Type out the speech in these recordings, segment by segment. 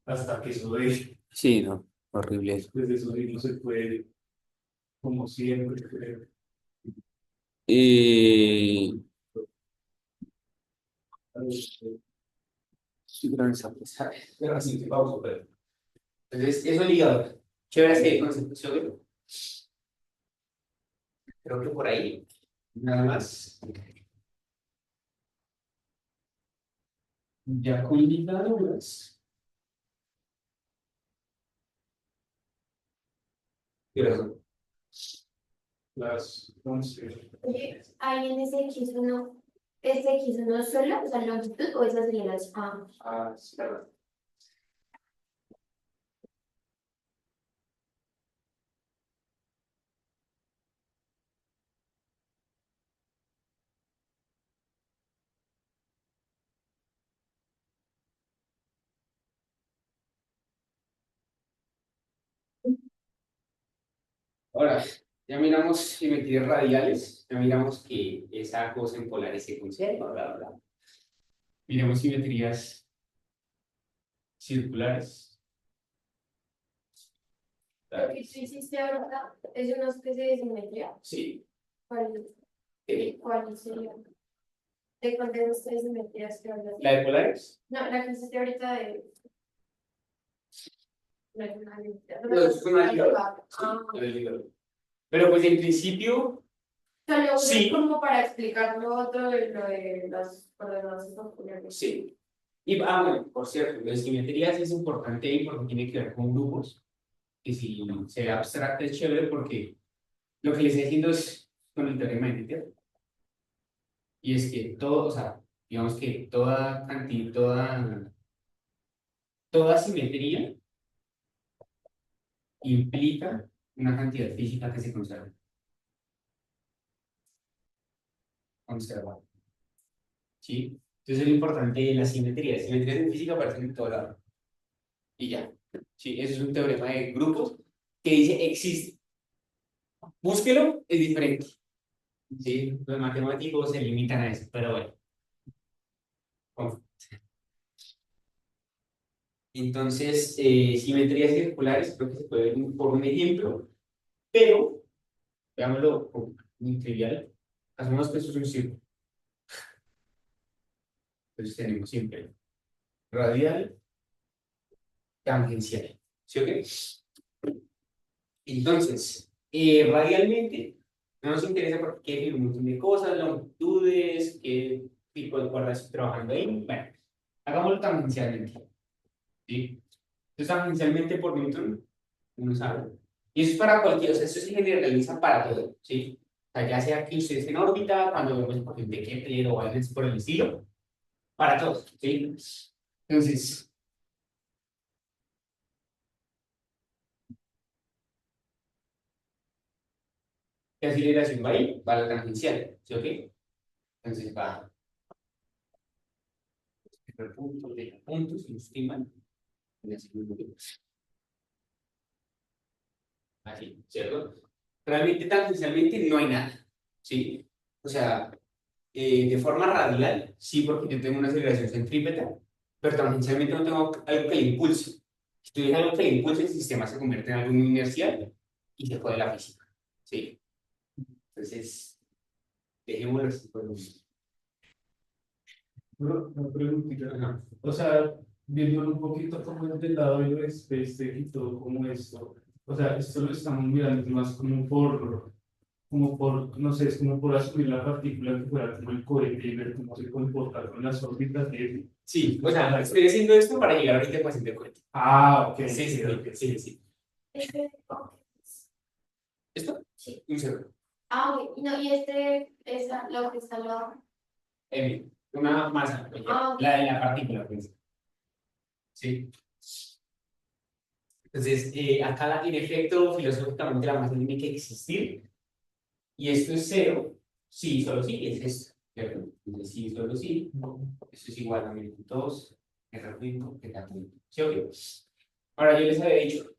hasta que eso de, Sí, no, horrible eso. desde eso no se puede, como siempre, creo. Eh, sí, pero esa cosa, Pero así, vamos a ver. Entonces, eso ligador. Chévere ese concepto, ¿sí? Creo que por ahí, nada más. Ya con ligaduras. Pero, Las 11. Oye, ahí en ese X1, ¿este X1 solo, o sea, longitud o esas serían las A? sí, perdón. Ahora, ya miramos simetrías radiales, ya miramos que esa cosa en polares se conserva, bla, bla. Miremos simetrías circulares. Lo que tú hiciste ahorita es una especie de simetría. Sí. ¿Cuál, cuál sería? ¿De cuál de las tres simetrías que hablas? ¿La de polares? No, la que hiciste ahorita de. No es una simetría. No, es una ligadura. Sí, la ligadura. Pero pues en principio, Solo sí. como para explicar lo otro de lo de las coordenadas populares. Sí. Y, bueno, por cierto, la simetrías es importante porque tiene que ver con grupos. Y si se ve abstracto es chévere porque lo que les estoy diciendo es con el teorema de Noether. Y es que todo, o sea, digamos que toda cantidad, toda simetría implica una cantidad física que se conserva. Conserva. ¿Sí? Entonces es lo importante de la simetría. Simetrías en física aparecen en todo lado. Y ya. Sí, eso es un teorema de grupos que dice existe. Búsquelo, es diferente. Sí, los matemáticos se limitan a eso, pero bueno. Entonces, simetrías circulares, creo que se puede ver por un ejemplo, pero, veámoslo muy trivial, hacemos que esto es un círculo. Entonces tenemos siempre radial, tangencial. ¿Sí o qué? Entonces, radialmente, no nos interesa porque hay un montón de cosas, longitudes, qué tipo de cuerda estoy trabajando ahí. Bueno, hagámoslo tangencialmente. ¿Sí? Entonces, tangencialmente por Newton, uno sabe. Y eso es para cualquier, o sea, eso se generaliza para todo, ¿sí? O sea, ya sea que ustedes en órbita, cuando vemos por ejemplo de Kepler o algo por el estilo, para todos, ¿sí? Entonces, ¿qué aceleración va ahí? Va a la tangencial, ¿sí o qué? Entonces va el punto de punto, si no estoy mal, en el segundo punto. Así, ¿cierto? Realmente tangencialmente no hay nada, ¿sí? O sea, de forma radial, sí, porque yo tengo una aceleración centrípeta, pero tangencialmente no tengo algo que le impulse. Si tuviera algo que le impulse, el sistema se convierte en algo muy inercial y se jode la física, ¿sí? Entonces, dejémoslo así por el momento. Una preguntita. Ajá. O sea, viéndolo un poquito como desde el lado del especie y todo como esto. O sea, esto lo estamos mirando más como por, no sé, es como por asumir la partícula que fuera como el cohete y ver cómo se comporta con las órbitas de. Sí, o sea, estoy haciendo esto para llegar ahorita al paciente de cuenta. Ah, ok. Sí, sí, Ok. sí, sí. Ok. ¿Esto? Sí. Un segundo. Ah, ok. No, y esa, lo que está al lado. Una masa, Ah, ok. la de la partícula, pues. Sí. Entonces, acá en efecto, filosóficamente la masa tiene que existir. Y esto es cero. Sí, solo sí, es esto. ¿Cierto? Entonces, sí, solo sí. Esto es igual a 1002, R punto, teta punto. ¿Sí o qué? Ahora, yo les había dicho,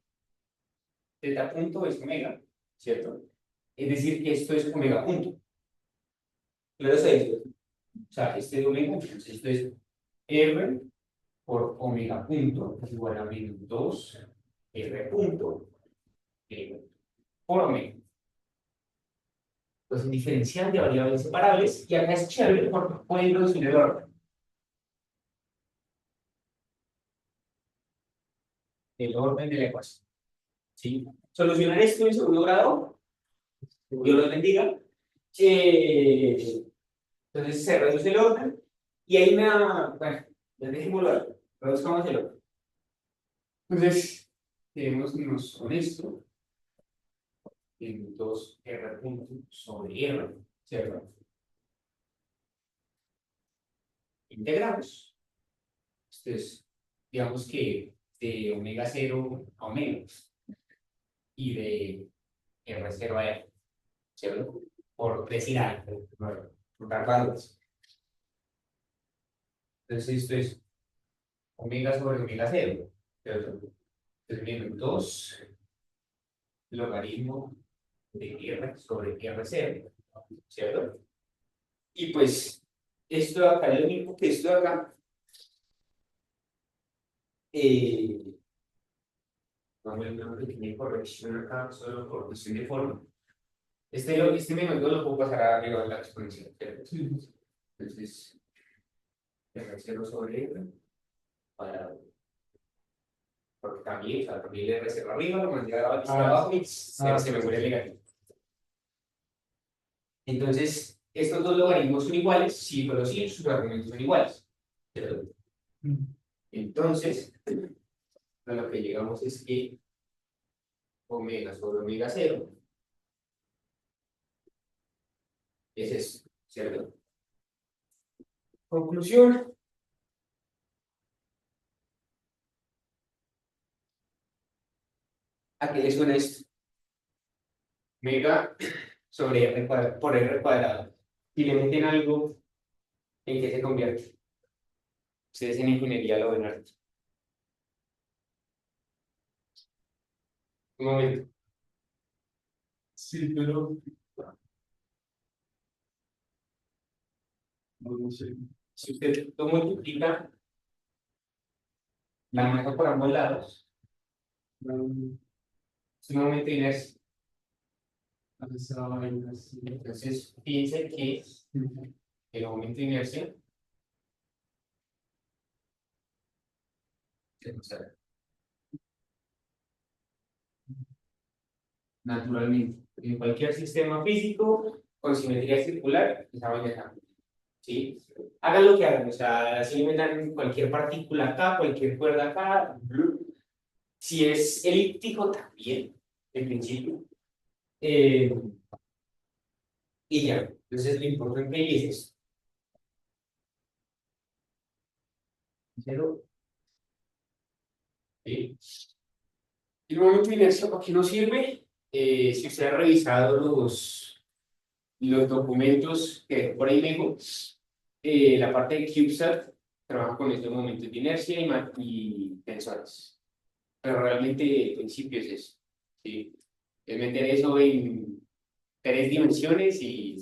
teta punto es omega, ¿cierto? Es decir, que esto es omega punto. Claro, es esto. O sea, este de omega, entonces esto es R por omega punto es igual a menos 2 R punto por omega. Pues un diferencial de variables separables, y acá es chévere porque puede introducir el orden. El orden de la ecuación. ¿Sí? Solucionar esto en segundo grado, Dios los bendiga. Entonces se reduce el orden y hay una, bueno, ya dejémoslo ahí, reduzcamos el orden. Entonces, quedémonos con esto, en 2R punto sobre R, ¿cierto? Integramos. Entonces, digamos que de omega 0 a omega y de R0 a R, ¿cierto? Por decir algo, por dar valores. Entonces, esto es omega sobre omega 0, ¿cierto? Entonces, viene 2 logaritmo de R sobre R0, ¿cierto? Y pues, esto de acá es lo mismo que esto de acá. Vamos a ver una pequeña corrección acá, solo por cuestión de forma. Este método lo puedo pasar arriba de la exponencial, ¿cierto? Sí. Entonces, R0 sobre R para. Porque también, o sea, también le R0 arriba, lo mandé abajo y se me muere el negativo. Entonces, estos dos logaritmos son iguales, sí, pero sí, sus argumentos son iguales, ¿cierto? Entonces, a lo que llegamos es que omega sobre omega 0 es eso, ¿cierto? Conclusión. ¿A qué le suena esto? Omega sobre R cuadrado, por R cuadrado. Si le meten algo, ¿en qué se convierte? Ustedes en ingeniería lo ven harto. Un momento. Sí, pero no sé. Si usted lo multiplica la masa por ambos lados, es un momento de inercia. Esa vaina, sí. Entonces, fíjense que el momento de inercia naturalmente, en cualquier sistema físico con simetría circular, esa vaina cambia. ¿Sí? Hagan lo que hagan, o sea, si inventan cualquier partícula acá, cualquier cuerda acá, si es elíptico también, en principio. Y ya, entonces lo importante ahí es eso. Cero. ¿Sí? El momento de inercia, ¿para qué nos sirve? Si usted ha revisado los documentos que por ahí dejo, la parte de CubeSat trabaja con estos momentos de inercia y tensores. Pero realmente el principio es eso. ¿Sí? Es meter eso en 3 dimensiones y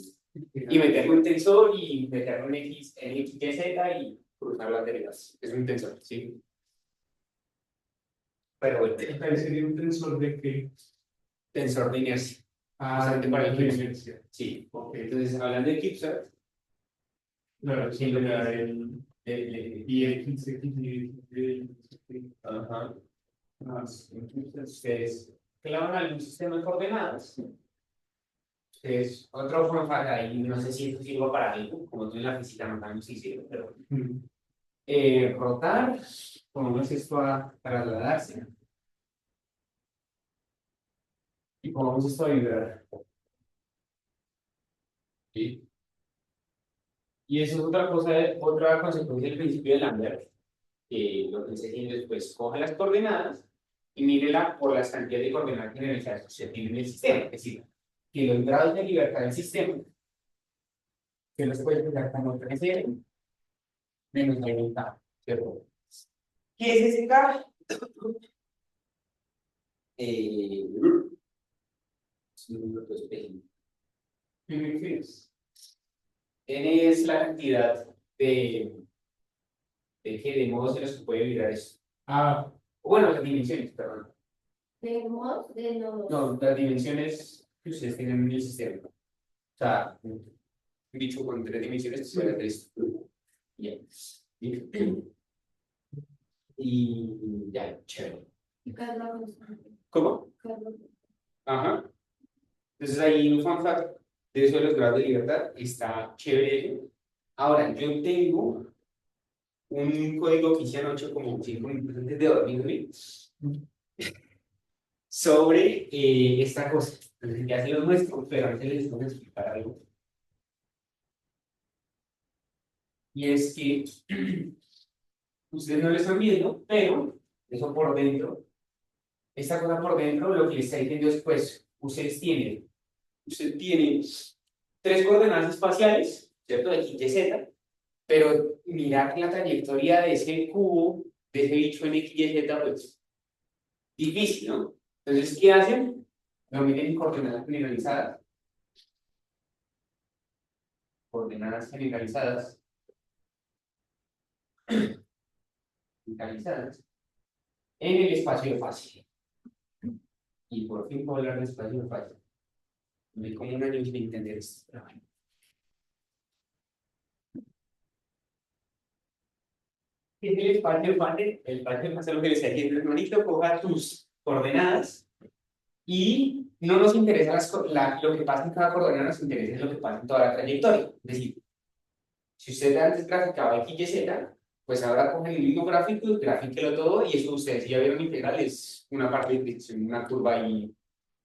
meterlo en tensor y meterlo en X, Y, Z y cruzar las derivas. Es un tensor, ¿sí? Pero bueno, Entonces sería un tensor de qué. tensor de inercia. De para el CubeSat. inercia. Sí. Ok. Entonces, hablando de CubeSat, Claro, eso sí, lo sería que el y X, y ajá. más. Entonces, ustedes clavan algún sistema de coordenadas. Ustedes, otra forma para ahí, no sé si esto sirva para algo, como tú en la física no sabemos si sirve, pero rotar, como es esto a trasladarse, y como es esto a vibrar. ¿Sí? Y eso es otra cosa, otra consecuencia del principio de Lambert, que lo que se haciendo es, pues, coge las coordenadas y mírela por las cantidades de coordenadas generalizadas que usted tiene en el sistema. Es decir, que los grados de libertad del sistema, que los puede expresar como 3R menos la mitad, ¿cierto? ¿Qué es ese K? Es un número específico. ¿Qué es? N es la cantidad de de modos en los que puede vibrar esto. Ah, Bueno, las dimensiones, perdón. De modos, de nodos. No, las dimensiones que ustedes tienen en el sistema. O sea, un bicho con 3 dimensiones puede hacer esto. Bien. Y ya, chévere. Y cada uno. ¿Cómo? Cada uno. Ajá. Entonces ahí un fun fact de eso de los grados de libertad está chévere. Ahora, yo tengo un código que hice anoche como 5 minutos antes de dormirme sobre esta cosa. Entonces ya se los muestro, pero antes les tengo que explicar algo. Y es que ustedes no lo están viendo, pero eso por dentro, esta cosa por dentro, lo que les está diciendo es, pues, usted tiene 3 coordenadas espaciales, ¿cierto? De X, Y, Z, pero mirar la trayectoria de ese cubo, de ese bicho en X, Y, Z, pues, difícil, ¿no? Entonces, ¿qué hacen? Lo miden en coordenadas generalizadas. Coordenadas generalizadas. Generalizadas. En el espacio de fase. Y por fin puedo hablar de espacio de fase. Me como un año sin entender esto, pero bueno. ¿Qué es el espacio de fase? El espacio de fase es lo que decía aquí, hermanito, coja tus coordenadas y no nos interesa lo que pasa en cada coordenada, nos interesa es lo que pasa en toda la trayectoria. Es decir, si usted antes graficaba X, Y, Z, pues ahora cogen el mismo gráfico, grafíquelo todo y eso ustedes ya vieron integral, es una parte de una curva ahí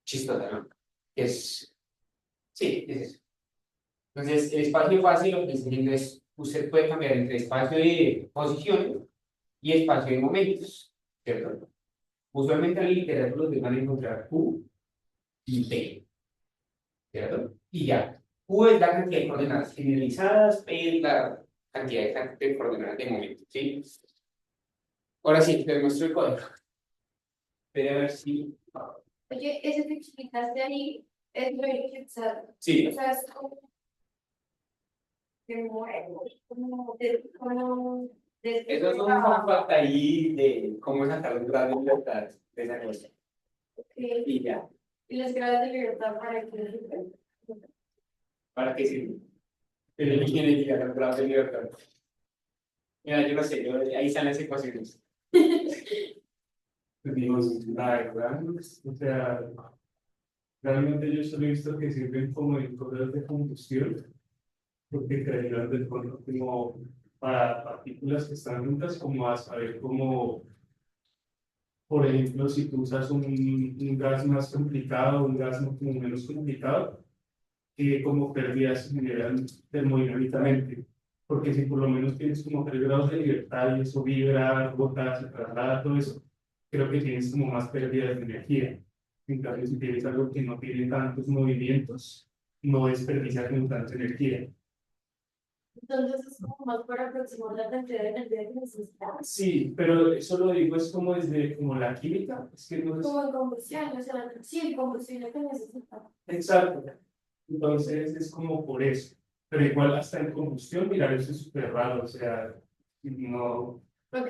chistosa, ¿no? Sí, es eso. Entonces, el espacio fácil lo que estoy diciendo es, usted puede cambiar entre espacio de posiciones y espacio de momentos, ¿cierto? Usualmente en la literatura ustedes van a encontrar Q y P, ¿cierto? Y ya, Q es la cantidad de coordenadas generalizadas, P es la cantidad de coordenadas de momentos, ¿sí? Ahora sí, les muestro el código. Pero a ver si... Oye, ese que explicaste ahí es lo que Sí, o sea, es como como eso es un fun fact ahí de cómo sacar los grados de libertad de esa cosa. Y ya, y los grados de libertad para que ¿para qué sirve? Pero ¿quién quiere llegar a los grados de libertad? Mira, yo no sé, ahí están las ecuaciones. pues digo, la verdad, o sea, realmente yo solo he visto que sirven como en cosas de combustión, porque creían de pronto como para partículas que están juntas, como a saber cómo, por ejemplo, si tú usas un gas más complicado, un gas como menos complicado, que como pérdidas se generan termodinámicamente. Porque si por lo menos tienes como 3 grados de libertad y eso vibra, bota, se traslada, todo eso, creo que tienes como más pérdidas de energía. En cambio, si tienes algo que no tiene tantos movimientos, no desperdicias como tanta energía. entonces es como más para aproximar la cantidad de energía que necesitas. Sí, pero eso lo digo es como desde como la química, es que no es Como en combustión, o sea, sí, el combustible que necesitas. exacto. Entonces es como por eso. Pero igual hasta en combustión, mirar eso es súper raro, o sea, no, Ok.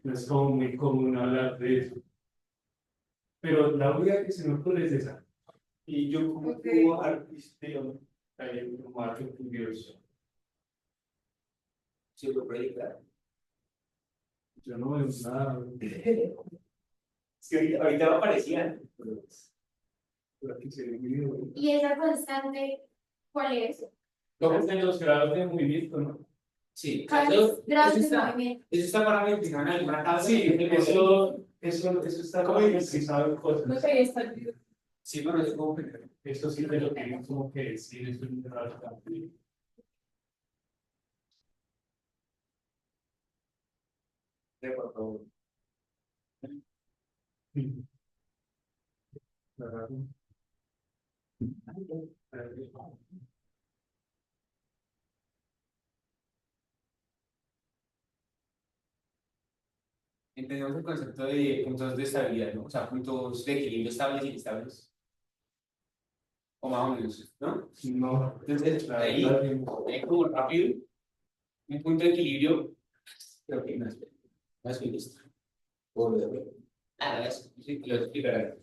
no es como muy común hablar de eso. Pero la única que se me ocurre es esa. Y yo como, Ok. como artista, como arte curioso, Sí, lo proyectar. yo no veo nada. Es que ahorita no aparecían. Pero aquí se ve muy bien. ¿Y esa constante cuál es? ¿Cómo están los grados de movimiento, no? Sí, ¿Cuáles grados de está, movimiento? eso está parametrizado en alguna tabla. Sí, eso está como organizado en No cosas. sé, está el video. Sí, bueno, es como que Eso sí te lo tienen como que decir, eso es un grado también. por favor. Claro. Entendemos el concepto de puntos de estabilidad, ¿no? O sea, puntos de equilibrio estables y inestables. O más o menos, ¿no? No, Entonces, la ahí, verdad, como rápido, un punto de equilibrio Creo que no, espera. No estoy listo. Sí, lo explicaré.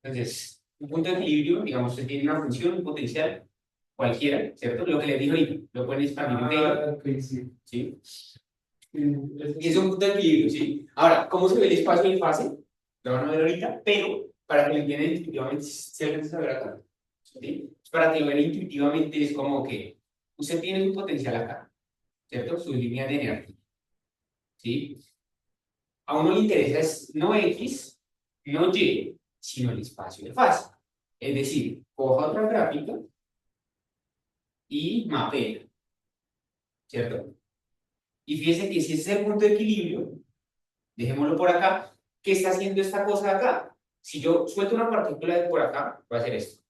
Entonces, un punto de equilibrio, digamos, usted tiene una función, un potencial, cualquiera, ¿cierto? Lo que le dijo ahorita, lo pueden expandir un Taylor, Ok, sí. ¿sí? Es Y es un punto de equilibrio, ¿sí? Ahora, ¿cómo se ve el espacio en fase? Lo van a ver ahorita, pero para que lo entiendan intuitivamente, se alcanza a ver acá, ¿sí? Para que lo vean intuitivamente es como que usted tiene un potencial acá, ¿cierto? Sus líneas de energía, ¿sí? A uno le interesa es no X, no Y, sino el espacio de fase. Es decir, coja otra gráfica y mapea, ¿cierto? Y fíjese que si ese es el punto de equilibrio, dejémoslo por acá, ¿qué está haciendo esta cosa de acá? Si yo suelto una partícula de por acá, va a hacer esto.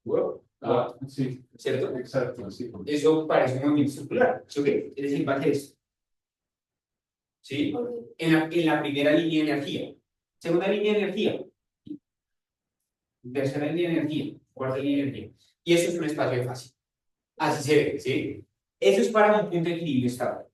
sí, ¿Cierto? exacto, sí. Eso parece un movimiento circular, ¿sí o qué? Es decir, va a hacer esto. ¿Sí? Ok. En la primera línea de energía. Segunda línea de energía. Tercera línea de energía. Cuarta línea de energía. Y eso es un espacio de fase. Así se ve, ¿sí? Eso es para un punto de equilibrio estable.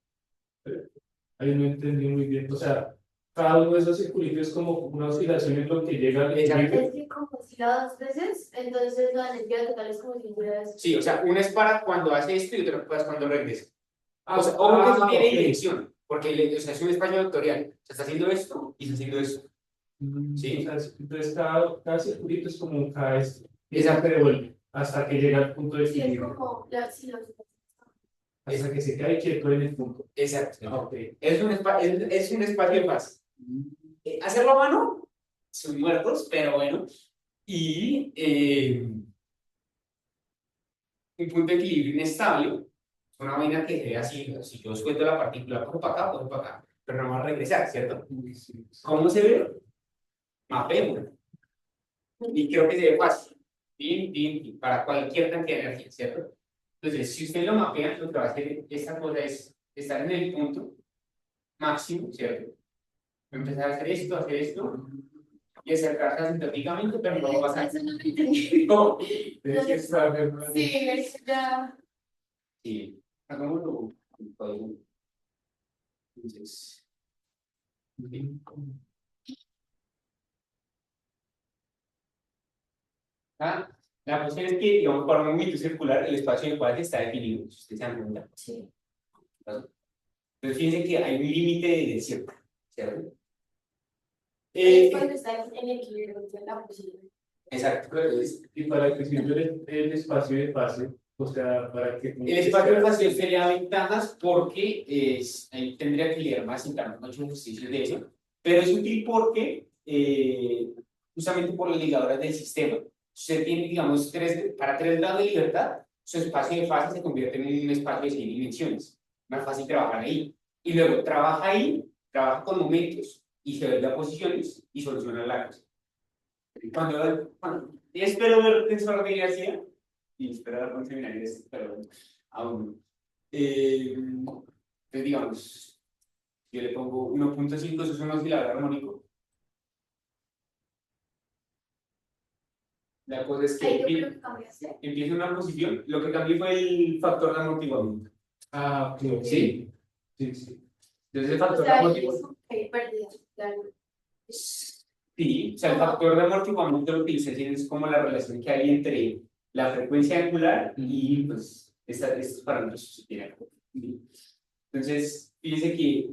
Ahí no entendí muy bien. O sea, cada uno de esos circulitos es como una oscilación en lo que llega al Exacto. equilibrio. Es que como si la dos veces, entonces la energía total es como si hubieras. Sí, o sea, una es para cuando hace esto y otra es cuando regresa. O sea, ojo que eso tiene ok. dirección, porque o sea, es un espacio vectorial. Se está haciendo esto y está haciendo esto. Sí. O sea, entonces cada circulito es como cada esto. Y se Exacto. revuelve hasta que llega al punto de Sí, es equilibrio. como la, sí, los. Hasta que se cae quieto en el punto. Exacto. Ok. Es es un espacio de paz. Hacerlo a mano, son muertos, pero bueno. Y un punto de equilibrio inestable, es una vaina que se ve así. Si yo suelto la partícula, cojo para acá, cojo para acá, pero no va a regresar, ¿cierto? Uy, sí, sí. ¿Cómo se ve? Mapémoslo. Y creo que se ve fácil. Para cualquier cantidad de energía, ¿cierto? Entonces, si usted lo mapea, lo que va a hacer esta cosa es estar en el punto máximo, ¿cierto? Empezar a hacer esto, y acercarse asintóticamente, pero no va a pasar. Eso no lo entendí. ¿Cómo? Tienes que saber, ¿no? Sí, eso ya. Sí, hagámoslo con todo. Entonces, la cuestión es que, digamos, para un movimiento circular, el espacio de fase está definido, si ustedes se dan cuenta. Sí. Entonces, fíjense que hay un límite de desierto, ¿cierto? Es cuando está en equilibrio entre la posición. Exacto. Y para que sirva el espacio de fase, o sea, para que... El espacio de fase sería ventajas porque ahí tendría que leer más, entrar mucho ejercicios de eso, pero es útil porque, justamente por las ligadoras del sistema, usted tiene, digamos, para 3 grados de libertad, su espacio de fase se convierte en un espacio de 6 dimensiones. Más fácil trabajar ahí. Y luego trabaja ahí, trabaja con momentos y se ve a posiciones y soluciona la cosa. Y espero ver Tensor de García y esperar a un seminario de este, pero aún no. Entonces, digamos, yo le pongo 1.5, eso es un oscilador armónico. La cosa es Ahí yo que creo que cambiaste. empieza una posición, lo que cambió fue el factor de amortiguamiento. Ah, ok. ¿Sí? Sí, sí. Entonces, el O factor de sea, ahí amortiguamiento. es pérdida. Claro. Sí, o sea, el factor de amortiguamiento lo que dice es como la relación que hay entre la frecuencia angular y pues estos parámetros que se tienen. Entonces, fíjense que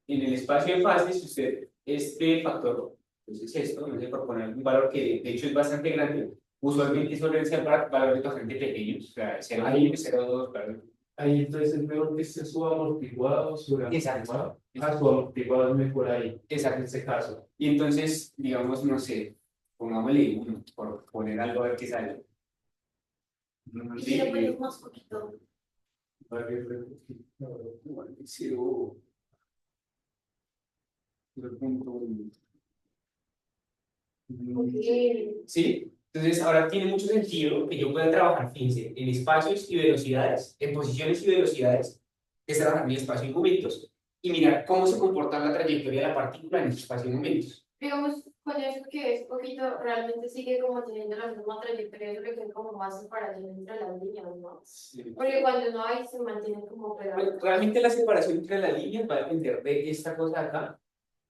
en el espacio de fases, usted, este factor, entonces esto, no sé, por poner un valor que de hecho es bastante grande, usualmente suelen ser valores bastante pequeños, o sea, 0,1, 0,2, perdón. Ahí entonces es mejor que esté subamortiguado, sobreamortiguado. Ah, subamortiguado es mejor ahí, Exacto. en este caso. Y entonces, digamos, no sé, pongámosle uno, por poner algo a ver qué sale. Y si le pones más poquito. Cero, 0.1. Ok. ¿Sí? Entonces, ahora tiene mucho sentido que yo pueda trabajar, fíjense, en espacios y velocidades, en posiciones y velocidades, que es trabajar en espacio y momentos, y mirar cómo se comporta la trayectoria de la partícula en ese espacio y momentos. Digamos, Con eso que es poquito, realmente sigue como teniendo la misma trayectoria, solo que hay como más separación entre las líneas, ¿no? Sí. Porque cuando no hay, se mantienen como pegados. Bueno, realmente la separación entre las líneas va a depender de esta cosa de acá,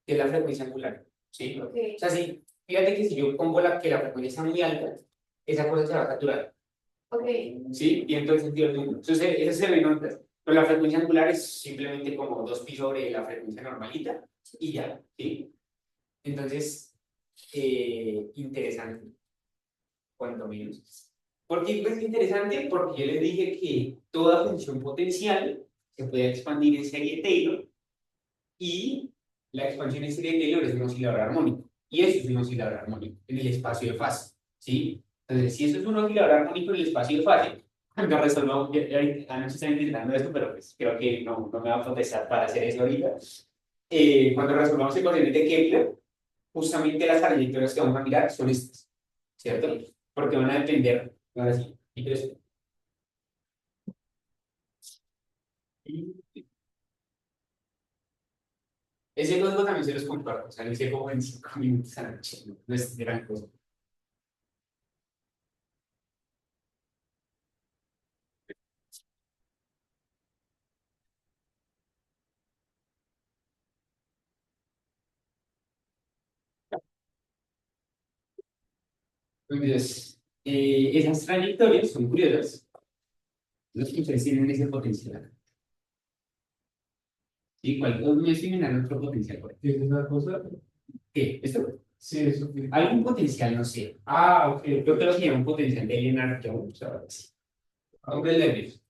que es la frecuencia angular, ¿sí? Ok, O sea, sí, fíjate que si yo pongo que la frecuencia está muy alta, esa cosa se va a saturar, ok, ¿sí? Y entonces el sentido del número. Entonces, eso se ve en ondas. Pero la frecuencia angular es simplemente como 2 pi sobre la frecuencia normalita y ya, ¿sí? Entonces, interesante, cuanto menos. ¿Por qué es interesante? Porque yo les dije que toda función potencial se puede expandir en serie Taylor y la expansión en serie Taylor es un oscilador armónico. Y eso es un oscilador armónico en el espacio de fase, ¿sí? Entonces, si eso es un oscilador armónico en el espacio de fase, cuando resolvamos, anoche estaba intentando esto, pero pues creo que no me va a protestar para hacer eso ahorita. Cuando resolvamos ecuaciones de Kepler, justamente las trayectorias que vamos a mirar son estas, ¿cierto? Porque van a depender, ahora sí, ese código también se los comparto, o sea, lo hice como en 5 minutos anoche, no es gran cosa. Entonces, esas trayectorias son curiosas, los que ustedes tienen ese potencial. ¿Sí? No estoy mirando otro potencial por ahí. ¿Qué es esa cosa? ¿Qué? ¿Esto? Sí, eso que. Algún potencial, no sé. Ah, ok. Yo creo que era un potencial de Leonard Jones, ahora sí. Hombre de Leibniz.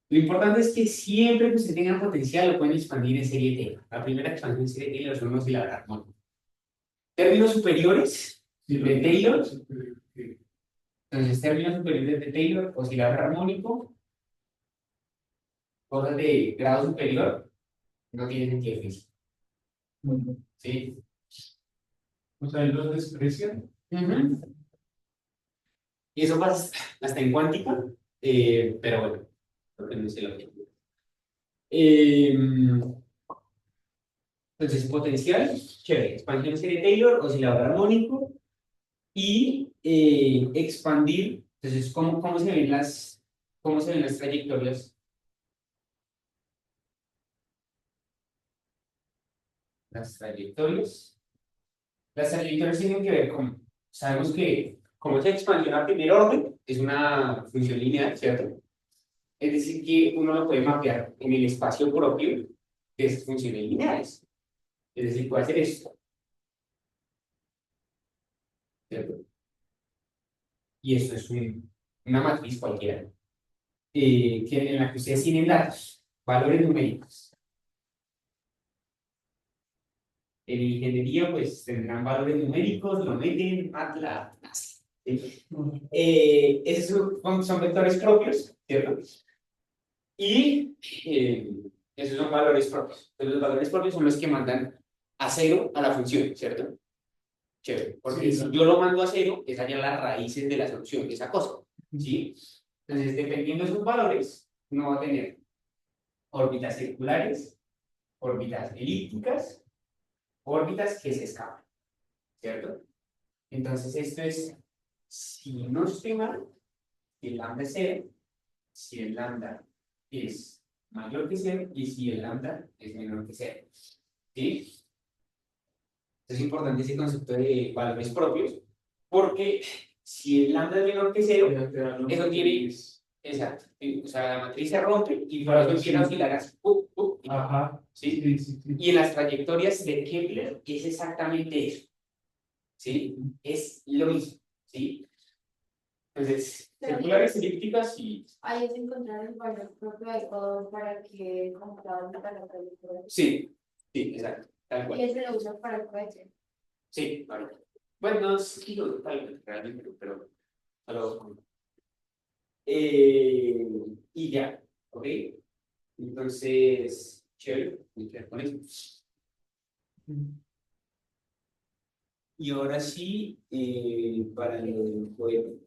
Lo importante es que siempre que usted tenga potencial lo pueden expandir en serie T. La primera expansión en serie Taylor son los osciladores armónicos. Términos superiores Sí, de Taylor. sí. Entonces, términos superiores de Taylor, oscilador armónico, cosas de grado superior, no tiene sentido físico. ¿Sí? O sea, ellos desprecian. Ujú. Y eso pasa hasta en cuántica, pero bueno, creo que no sé lo que. Entonces, potencial, chévere, expansión en serie Taylor, oscilador armónico y expandir. Entonces, cómo se ven las trayectorias? Las trayectorias. Las trayectorias tienen que ver con, sabemos que como es expansión a primer orden, es una función lineal, ¿cierto? Es decir, que uno lo puede mapear en el espacio propio de esas funciones lineales. Es decir, puede hacer esto, ¿cierto? Y esto es una matriz cualquiera, en la que ustedes tienen datos, valores numéricos. En ingeniería, pues tendrán valores numéricos, lo meten, MATLAB, así. ¿Sí? Esos son vectores propios, ¿cierto? Y esos son valores propios. Entonces, los valores propios son los que mandan a cero a la función, ¿cierto? Chévere. Porque Sí, si yo lo mando a cero, es allá las raíces de la solución, de esa cosa. ¿Sí? Entonces, dependiendo de sus valores, uno va a tener órbitas circulares, órbitas elípticas, órbitas que se escapan, ¿cierto? Entonces, esto es, si no estoy mal, si el lambda es cero, si el lambda es mayor que cero y si el lambda es menor que cero. ¿Sí? Es importante ese concepto de valores propios, porque si el lambda es menor que cero, eso tiene. Exacto. O sea, la matriz se rompe y por eso empieza a oscilar así. Ajá. ¿Sí? Sí, sí, sí. Y en las trayectorias de Kepler es exactamente eso. ¿Sí? Es lo mismo. ¿Sí? Entonces, circulares, elípticas y. ahí es encontrar el valor propio de todo para que el computador meta la trayectoria. Sí, sí, exacto. Tal Y cual. ese lo usan para el cohete. Sí, vale. Bueno, sí, tal vez, realmente, pero y ya, ¿ok? Entonces, chévere, me quedé con eso. Y ahora sí, para el juego.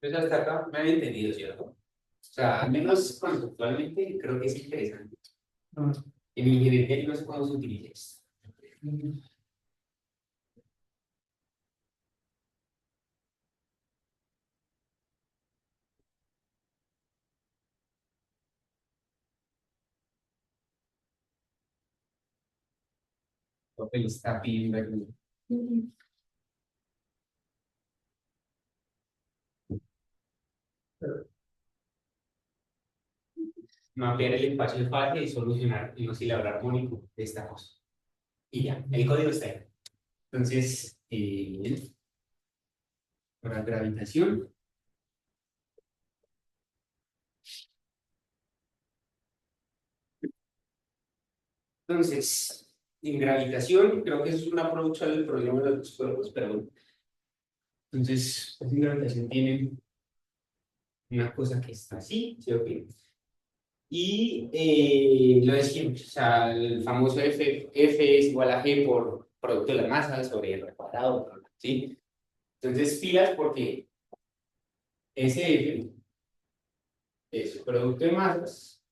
Entonces hasta acá me había entendido, ¿cierto? O sea, al menos conceptualmente creo que es interesante. Ah, En ingeniería yo no sé cómo se utiliza esto. Lo que le está pidiendo aquí. Mapear el espacio de fase y solucionar el oscilador armónico de esta cosa. Y ya, el código está ahí. Entonces, para gravitación, entonces, en gravitación, creo que eso es un approach al problema de los cuerpos, pero bueno. Entonces, pues en gravitación tienen una cosa que está así, ¿sí o qué? Y lo de siempre, o sea, el famoso F es igual a G por producto de la masa sobre R cuadrado, ¿sí? Entonces, filas porque SF es producto de masas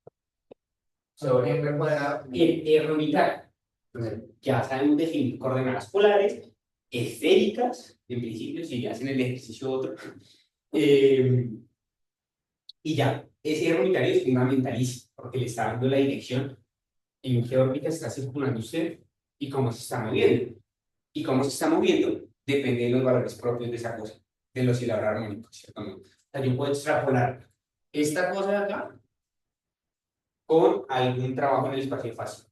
sobre R cuadrado en R orbital. Entonces, ya sabemos definir coordenadas polares, esféricas, en principio, si hacen el ejercicio otro. Y ya, ese R unitario es fundamentalísimo, porque le está dando la dirección en qué órbita está circulando usted y cómo se está moviendo. Y cómo se está moviendo depende de los valores propios de esa cosa, del oscilador armónico, ¿cierto? O sea, yo puedo extrapolar esta cosa de acá con algún trabajo en el espacio fácil.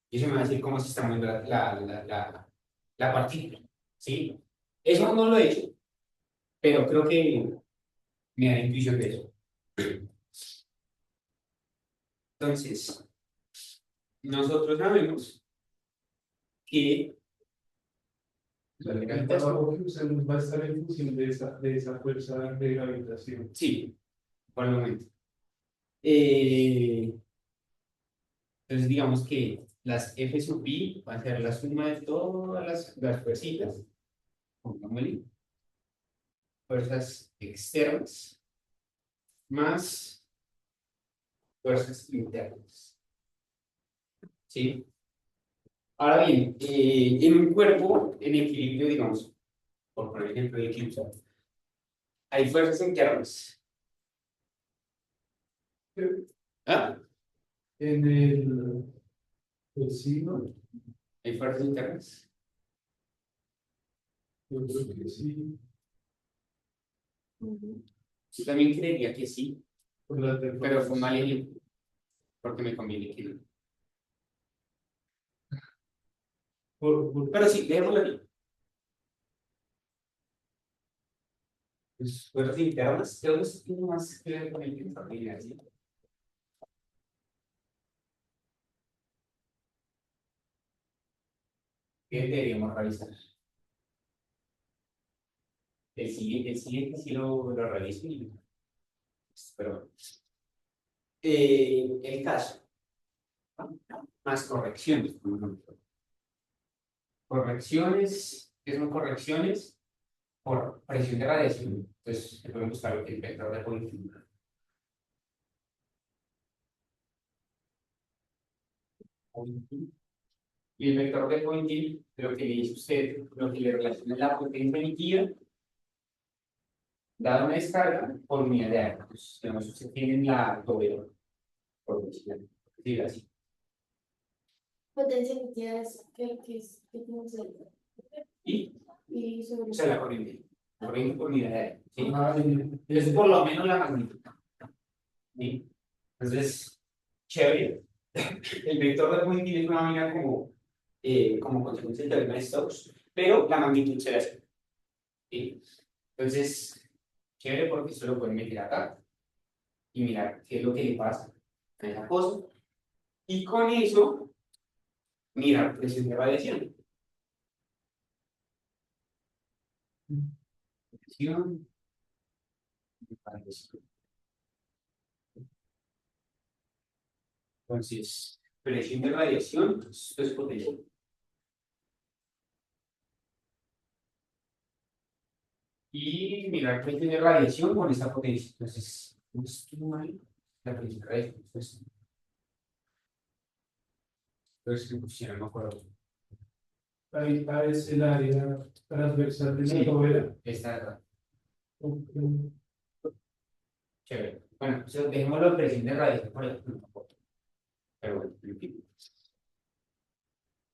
Y eso me va a decir cómo se está moviendo la partícula, ¿sí? Eso no lo he hecho, pero creo que me da intuición de eso. Entonces, nosotros sabemos que la el gravitación, trabajo que usemos va a estar en función de esa fuerza de gravitación. sí, por el momento. Entonces, digamos que las F sub i va a ser la suma de todas las fuercitas, pongámosle, fuerzas externas más fuerzas internas. ¿Sí? Ahora bien, en un cuerpo en equilibrio, digamos, por ejemplo, el eclipse, hay fuerzas internas. ¿Ah? En el signo, Hay fuerzas internas. yo creo que sí, Yo también creería que sí, por las pero fue mal deformaciones. ejemplo, porque me conviene que no. Pero sí, dejémoslo aquí. Pues, fuerzas internas, creo que es más que ver con el tiempo familiar, ¿sí? ¿Qué deberíamos realizar? El siguiente sí lo realizo, pero bueno. El caso, más correcciones. Correcciones, ¿qué son correcciones? Por presión de radiación. Entonces, se puede buscar el vector de Poynting. Y el vector de Poynting, lo que le dice usted, lo que le relaciona la potencia emitida, dada una descarga por unidad de área. Pues, digamos, usted tiene la doble, por decirlo así. Potencia emitida es que tiene que ser. Y, Y o sobre sea, la corriente por unidad de área. ¿Sí? Ah, Es por lo menos la magnitud. ¿Sí? Entonces, chévere. El vector de Poynting es una vaina como consecuencia del teorema de Stokes, pero la magnitud se la hace. ¿Sí? Entonces, chévere porque esto lo pueden meter acá y mirar qué es lo que le pasa a esa cosa. Y con eso, mirar presión de radiación. Presión de radiación. Entonces, presión de radiación, esto es potencia. y mirar que tiene radiación con esta potencia. Entonces, no estoy mal, la potencia de radiación. Entonces, no me acuerdo. Ahí es el área transversal de la Sí. novela. Esta es la Ok. chévere. Bueno, entonces dejémoslo en presión de radiación por ejemplo. Pero bueno, en fin,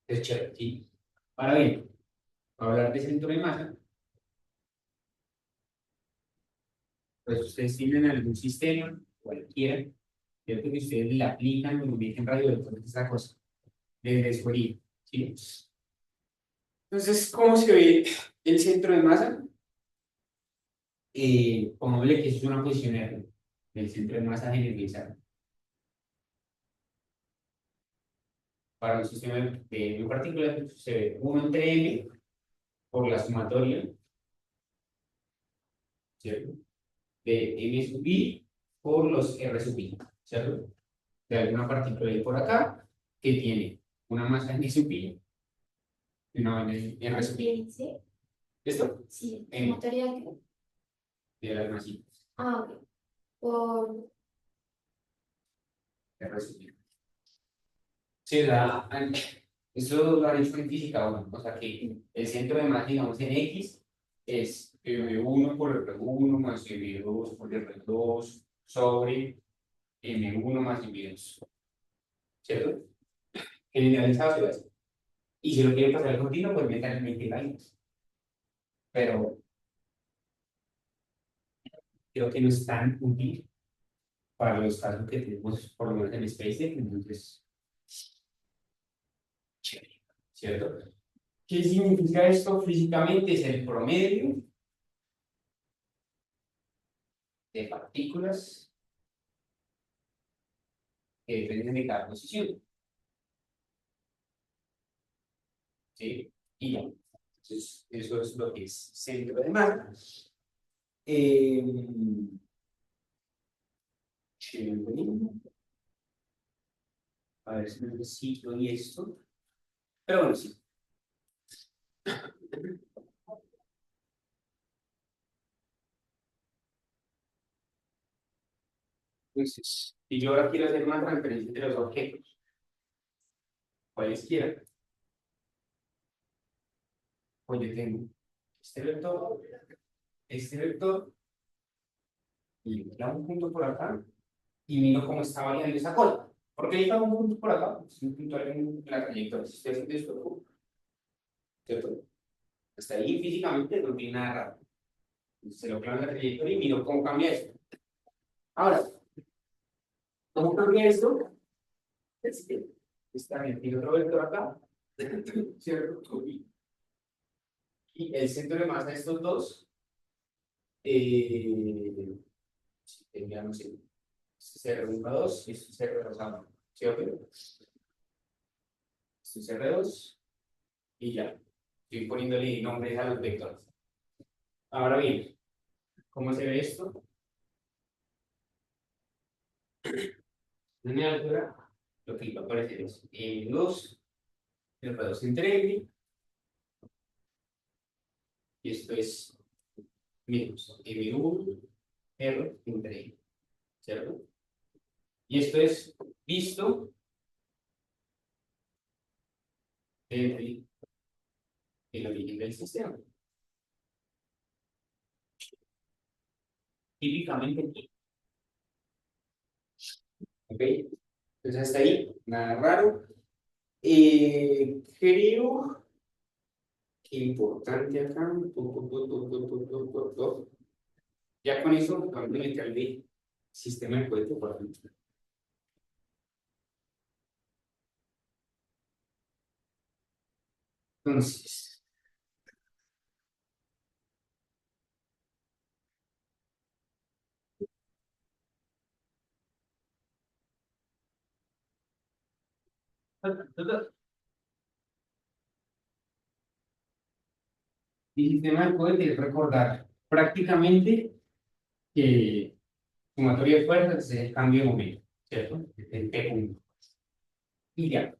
es chévere, ¿sí? Ahora bien, para hablar de centro de masa, pues ustedes tienen algún sistema, cualquiera, ¿cierto? Que ustedes le aplican y meten radioelectrones, esa cosa, desde escuelita, ¿sí? Entonces, ¿cómo se ve el centro de masa? Pongámosle que eso es una posición R del centro de masa generalizado. Para un sistema de un particular, se ve 1 entre M por la sumatoria, ¿cierto? De M sub I por los R sub I, ¿cierto? De alguna partícula ahí por acá que tiene una masa M sub I y una en R sub I. Sí, ¿Listo? sí, M material. de las masitas, Ah, ok. Por R sub I. Sí, eso lo han hecho en física 1, o sea que el centro de masa, digamos, en X es M1 por R1 más M2 por R2 sobre M1 más M2, ¿cierto? Generalizado se va a hacer. Y si lo quiere pasar al continuo, pues metan en integrales. Pero creo que no es tan útil para los casos que tenemos, por lo menos en SpaceX, entonces, chévere, ¿cierto? ¿Qué significa esto físicamente? Es el promedio de partículas que dependen de cada posición, ¿sí? Y ya. Entonces, eso es lo que es centro de masa. Chévere. A ver si necesito y esto. Pero bueno, sí. Entonces, si yo ahora quiero hacer una transferencia entre los objetos, cualesquiera, pues yo tengo este vector, y le hago un punto por acá, y miro cómo está variando esa cosa. ¿Por qué le hago un punto por acá? Es un punto en la trayectoria. Si ustedes hacen esto, ¿cierto? Hasta ahí físicamente no tiene nada raro. Entonces, se lo clavo en la trayectoria y miro cómo cambia esto. Ahora, ¿cómo cambia esto? Es que está bien, tiene otro vector acá, ¿cierto? Y el centro de masa de estos dos, tendría, no sé, CR1,2 y esto es CR2,1, ¿cierto? Esto es CR2 y ya. Estoy poniéndole nombres a los vectores. Ahora bien, ¿cómo se ve esto? En mi altura, lo que va a aparecer es M2, R2 entre M, y esto es menos M1, R entre M, ¿cierto? Y esto es visto desde el origen del sistema. Típicamente aquí. ¿Ok? Entonces hasta ahí, nada raro. Creo que importante acá. Ya con eso vamos a meterle sistema de cohete por ejemplo. Entonces, el sistema de cohete es recordar prácticamente que sumatoria de fuerzas es el cambio de momento, ¿cierto? El P punto. Y ya,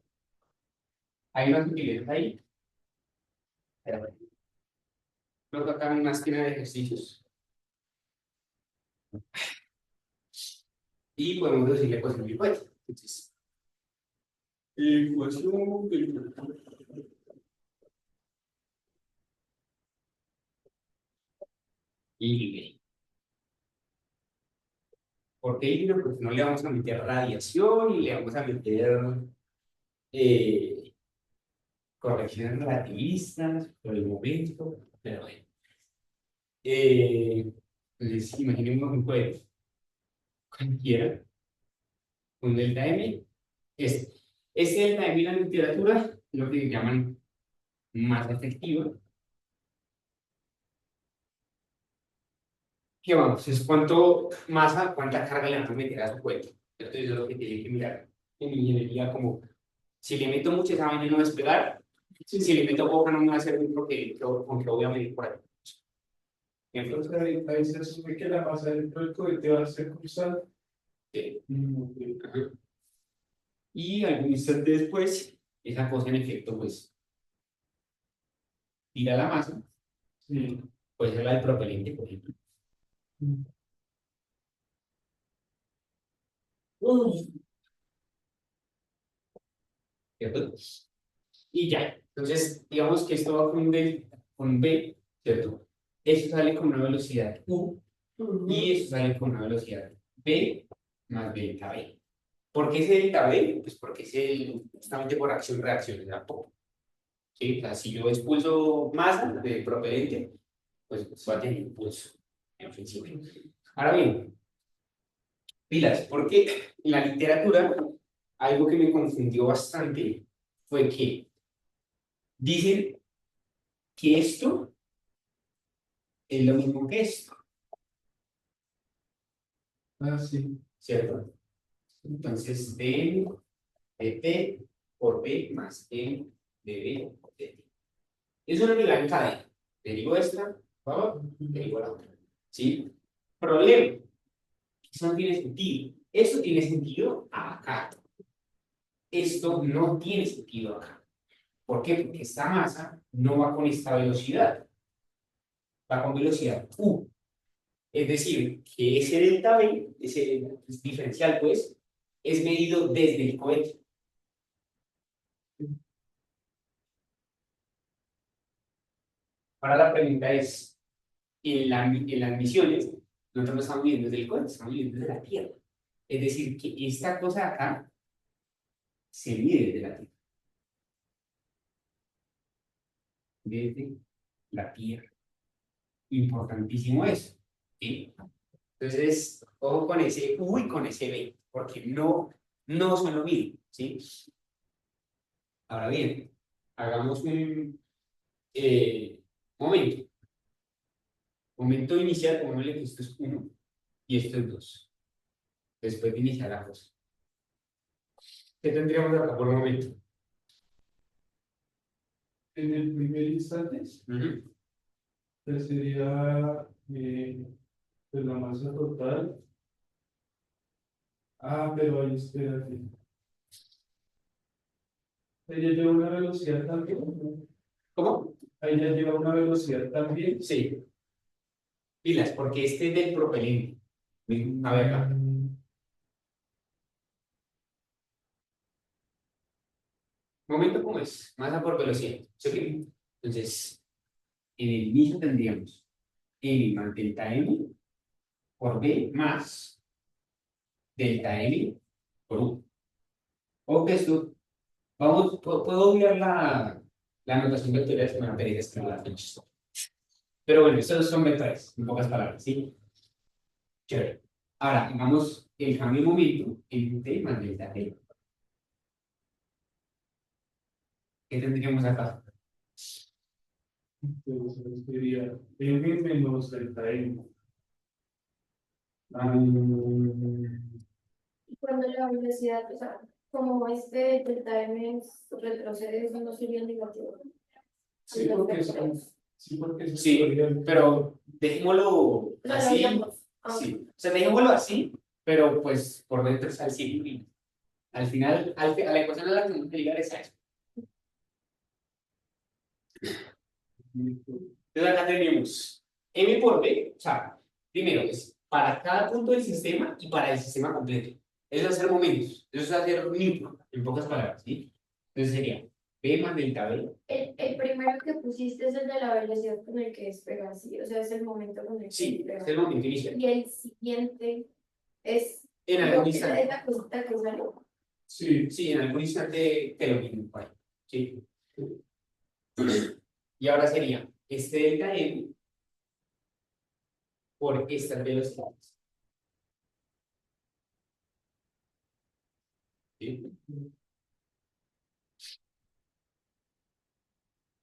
hay unas utilidades ahí. Pero bueno, Coloco acá una esquina de ejercicios. Y podemos decirle ecuación del cohete. Entonces, ecuación del cohete. Y ¿por qué híbrido? Porque no le vamos a meter radiación y le vamos a meter correcciones relativistas por el momento, pero bueno. Entonces, imaginemos un cohete cualquiera, un delta M. Este delta M y la literatura es lo que llaman masa efectiva. ¿Qué vamos? Es cuánto masa, cuánta carga le vamos a meter a su cohete. Entonces, eso es lo que tiene que mirar en ingeniería, como si le meto mucho esa vaina no va a despegar, si le meto poca no me va a servir porque aunque voy a medir por ahí. Entonces ahí se asume que la masa dentro del cohete va a ser constante. Ajá. Y algún instante después, esa cosa en efecto, pues, tira la masa, Sí. puede ser la del propelente, por ejemplo. ¿Cierto? Y ya. Entonces, digamos que esto va con B, ¿cierto? Eso sale con una velocidad U y eso sale con una velocidad B más delta B. ¿Por qué ese delta B? Pues porque es justamente por acción-reacción, ¿verdad? ¿Sí? O sea, si yo expulso masa de propelente, pues va a tener impulso en ofensivo. Ahora bien, pilas, porque en la literatura algo que me confundió bastante fue que dicen que esto es lo mismo que esto, Ah, sí. ¿cierto? Entonces, d de T por B más E de B de T. Es una unidad en cadena. Derivo esta, derivo la otra. ¿Sí? Problema. Eso no tiene sentido. Esto tiene sentido acá. Esto no tiene sentido acá. ¿Por qué? Porque esta masa no va con esta velocidad. Va con velocidad U. Es decir, que ese delta V, ese diferencial, pues, es medido desde el cohete. Ahora la pregunta es, en las misiones, nosotros no estamos midiendo desde el cohete, estamos midiendo desde la Tierra. Es decir, que esta cosa de acá se mide desde la Tierra. Desde la Tierra. Importantísimo eso. ¿Sí? Entonces, ojo con ese U y con ese B, porque no son lo mismo. ¿Sí? Ahora bien, hagamos un momento. Momento inicial, pongámosle que esto es 1 y esto es 2. Después de iniciar la cosa. ¿Qué tendríamos acá por un momento? En el primer instante, pues sería pues la masa total. Ah, pero ahí espérate. Ella lleva una velocidad también. ¿Cómo? Ahí ya lleva una velocidad también. Sí. Pilas, porque este es del propelente. A ver acá. Momento como es, masa por velocidad. ¿Sí? ¿Ok? Entonces, en el inicio tendríamos M más delta M por B más delta M por U. O esto, vamos, puedo obviar la notación vectorial que me permite escribir las flechas. Pero bueno, estos son vectores, en pocas palabras, ¿sí? Chévere. Ahora, hagamos el cambio de momento en T más delta T. ¿Qué tendríamos acá? Entonces sería M menos delta M. Cuando la velocidad, o sea, como este delta M retrocede, eso no sería negativo. Sí, porque son. Sí, pero dejémoslo Lo así. haríamos. Sí, o sea, dejémoslo así, pero pues por dentro está el signo. Al final, a la ecuación a la que tenemos que llegar es a eso. Entonces acá tenemos m por b, o sea, primero es para cada punto del sistema y para el sistema completo. Eso es hacer momentos, eso es hacer newton, en pocas palabras, ¿sí? Entonces sería b más delta b. El primero que pusiste es el de la velocidad con el que despega, sí, o sea, es el momento con el que Sí, despega. es el momento inicial. Y el siguiente es En algún es instante. la cosita que sale. Sí, Sí, en algún instante te lo mismo, por ahí, ¿sí? Y ahora sería este delta m por estas velocidades. ¿Sí?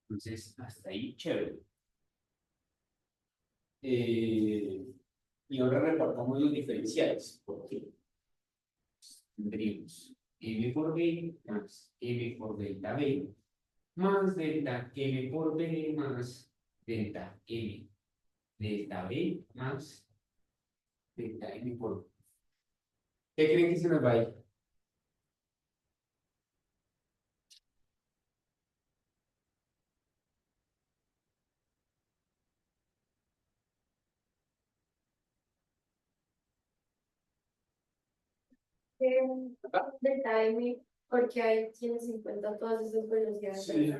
Entonces, hasta ahí, chévere. Y ahora repartamos los diferenciales. Porque tendríamos m por b más m por delta b más delta m por b más delta m delta b más delta m por b. ¿Qué creen que se nos va a ir? Delta M, porque ahí tienes en cuenta todas esas velocidades. Sí.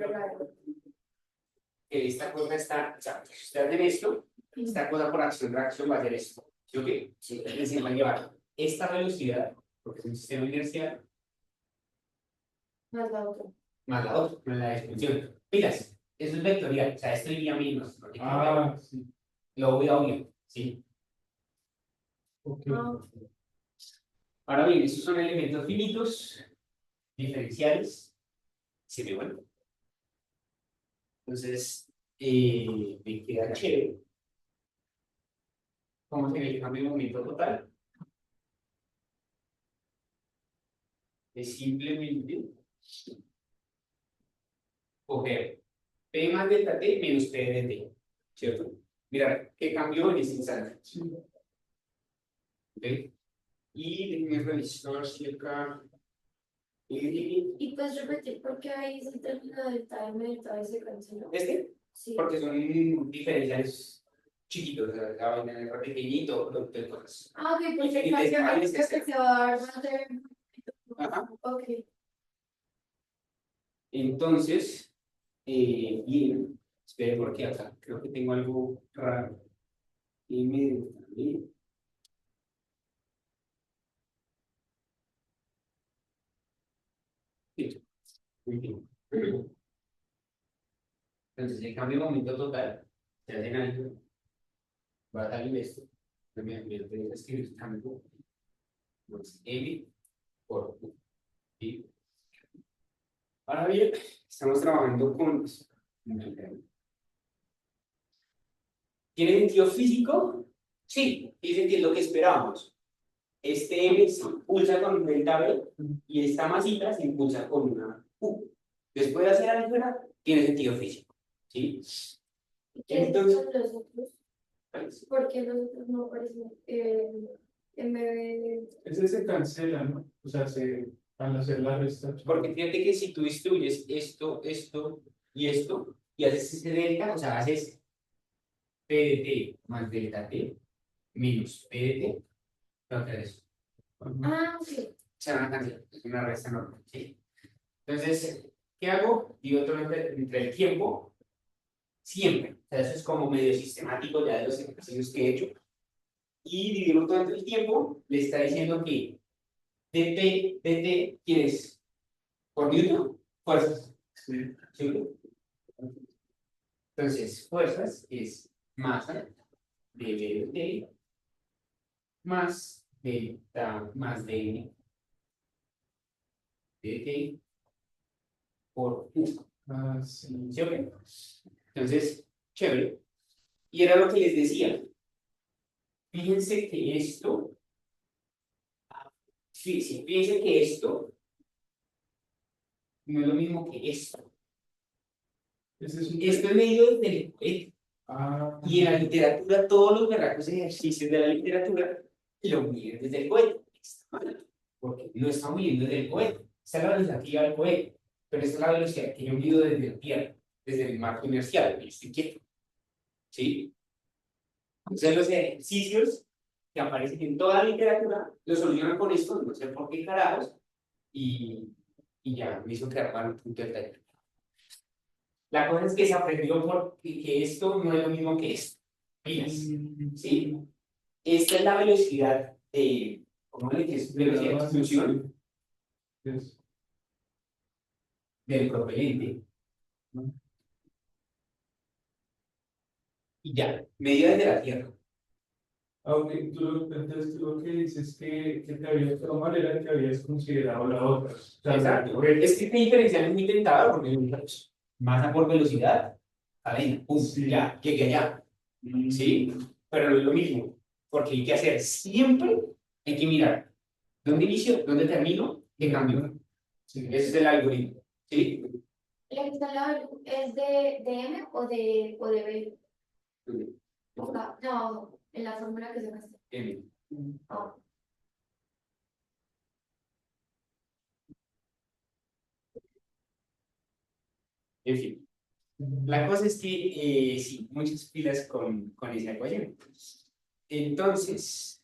Esta cosa está, o sea, si ustedes hacen esto, esta cosa por acción-reacción va a ser esto. ¿Sí o qué? Sí. Es decir, va a llevar esta velocidad, porque es un sistema inercial, Más la otra. más la otra, más la expansión. Pilas, eso es vectorial, o sea, esto iría menos. Porque sí, lo voy a obvio, ¿sí? ok. Ah, Ahora bien, estos son elementos finitos, diferenciales, se me vuelven. Entonces, me queda chévere. ¿Cómo se ve el cambio de momento total? Es simplemente coger P más delta T menos P de T, ¿cierto? Mirar qué cambió en este instante. Sí. ¿Ok? Y déjenme revisar si acá. y puedes repetir por qué ahí se termina delta M, delta B se canceló. Este, Sí. porque son diferenciales chiquitos, o sea, la vaina es re pequeñito, producto de cosas. Ah, ok, pues el Infinitesimales, cambio que se va a dar va a ser. Ajá. Ok. Entonces, bien, espere porque acá creo que tengo algo raro. M delta B. Sí, muy bien. Entonces, el cambio de momento total se hace en algo. Va a salir esto. Me lo tengo que escribir cambio más M por U. ¿Sí? Ahora bien, estamos trabajando con. ¿Tiene sentido físico? Sí, tiene sentido lo que esperábamos. Este M se impulsa con un delta B y esta masita se impulsa con una U. Después de hacer álgebra, tiene sentido físico. ¿Sí? ¿Y quiénes Entonces, son los otros? ¿Por qué los otros no aparecen? MB. Ese se cancela, ¿no? O sea, al hacer la resta. porque fíjate que si tú distribuyes esto, esto y haces ese delta, o sea, haces P de T más delta T menos P de T, va a quedar eso. Ah, ok. Se van a cancelar, es una resta normal, ¿sí? Entonces, ¿qué hago? Divido todo entre el tiempo, siempre. O sea, eso es como medio sistemático ya de los ejercicios que he hecho. Y dividirlo todo entre el tiempo, le está diciendo que dt, ¿quién es? ¿Por Newton? Fuerzas. Sí. ¿Sí? Entonces, fuerzas es masa de dt más delta más dn dt por u. Ah, sí. ¿Sí o qué? Entonces, chévere. Y era lo que les decía. Fíjense que esto, sí, fíjense que esto no es lo mismo que esto. Ese es un. Esto es medido desde el cohete. Ah, Y en la literatura, todos los berracos ejercicios de la literatura lo miden desde el cohete. Está mal, porque no estamos midiendo desde el cohete. Esta es la velocidad del cohete, pero esta es la velocidad que yo mido desde la Tierra, desde el marco inercial, yo estoy quieto. ¿sí? Entonces los ejercicios que aparecen en toda la literatura los solucionan con esto, no sé por qué carajos, y ya, me hizo quedar mal un punto de taller. La cosa es que se aprendió que esto no es lo mismo que esto. Pilas, ¿sí? Esta es la velocidad de, ¿cómo le dices? Velocidad de exclusión Es- del propelente. Y ya, medida de la Tierra. Aunque entonces tú lo que dices que te habías quedado mal era que habías considerado la otra. O sea, Exacto. Es que este diferencial es muy tentador porque masa por velocidad, cadena, pum, Sí. ya, llegué allá. ¿Sí? Pero no es lo mismo, porque hay que hacer siempre, hay que mirar dónde inicio, dónde termino, qué cambio. Sí. Ese es el algoritmo. ¿Sí? ¿La que está al lado es de M o de B? No, en la fórmula que se muestra. M. Ah, En fin. La cosa es que sí, muchas pilas con esa ecuación. Entonces,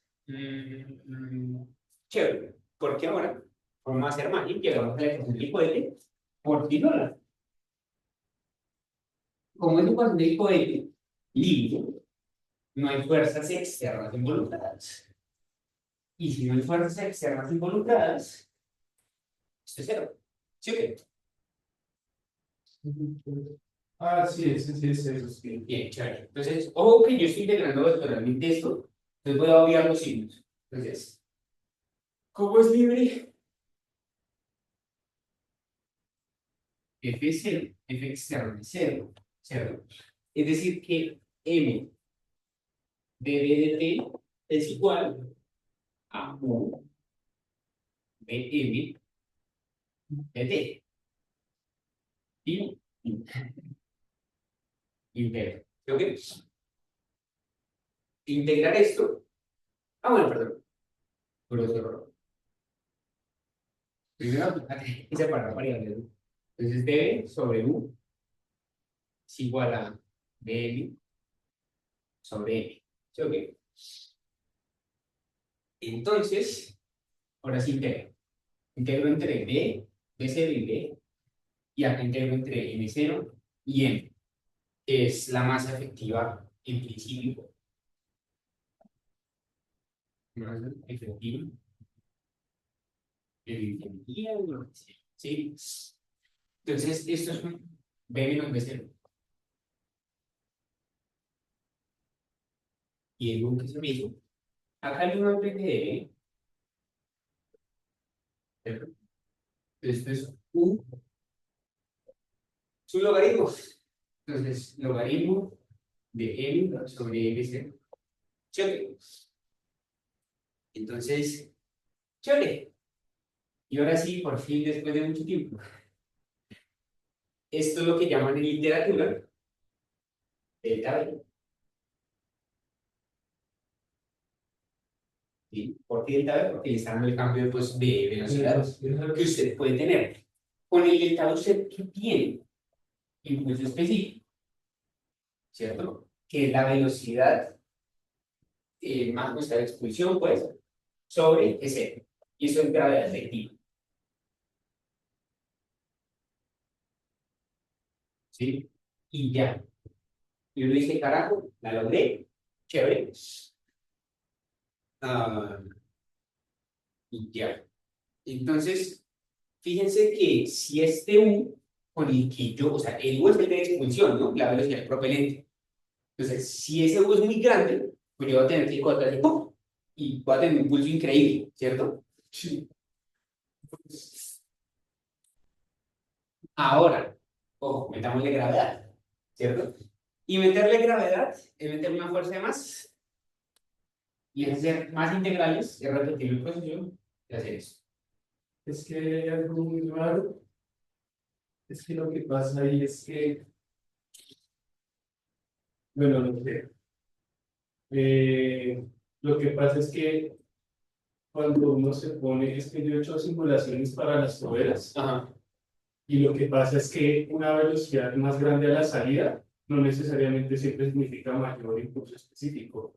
chévere, porque ahora vamos a hacer magia y llegamos a la ecuación del cohete por ti dólar. Como es ecuación del cohete libre, no hay fuerzas externas involucradas. Y si no hay fuerzas externas involucradas, esto es cero. ¿Sí o qué? Ah, sí, sí, eso sí. Bien, chévere. Entonces, ojo que yo estoy integrando vectorialmente esto, entonces voy a obviar los signos. Entonces, ¿cómo es libre? F es cero, F externo es cero, cero. Es decir, que M de B de T es igual a U de M de T. Y integra. ¿Ok? Integrar esto. Ah, bueno, perdón. Grosero error. Primero, hay que separar variables, ¿no? Entonces, D sobre U es igual a dm sobre m. ¿Sí o qué? Entonces, ahora sí integro. Integro entre d, d0 y d, y acá integro entre m0 y m, que es la masa efectiva en principio. Masa efectiva en ingeniería, ¿sí? Entonces, esto es un b menos b0. Y el 1 que es lo mismo. Acá el 1 aprende de ¿cierto? Esto es u, su logaritmo. Entonces, logaritmo de m sobre m0. Chévere. Entonces, chévere. Y ahora sí, por fin, después de mucho tiempo. Esto es lo que llaman en literatura delta B. ¿Sí? ¿Por qué delta B? Porque le está dando el cambio pues, de velocidad que usted puede tener. Con el delta B, ¿usted qué tiene? Impulso específico, ¿cierto? Que es la velocidad más nuestra expulsión, pues, sobre ese. Y eso es gravedad efectiva. ¿Sí? Y ya. Y uno dice, carajo, la logré. Chévere. Ah, y ya. Entonces, fíjense que si este U con el que yo, o sea, el U es el de expulsión, ¿no? La velocidad del propelente. Entonces, si ese U es muy grande, pues yo voy a tener que ir con atrás y ¡pum! Y voy a tener un impulso increíble, ¿cierto? Sí. Ahora, ojo, metámosle gravedad, ¿cierto? Y meterle gravedad es meterle una fuerza de más y es hacer más integrales, es repetir el proceso de hacer eso. Es que hay algo muy raro. Es que lo que pasa ahí es que, bueno, no sé. Lo que pasa es que cuando uno se pone, es que yo he hecho simulaciones para las toberas Ajá. y lo que pasa es que una velocidad más grande a la salida no necesariamente siempre significa mayor impulso específico,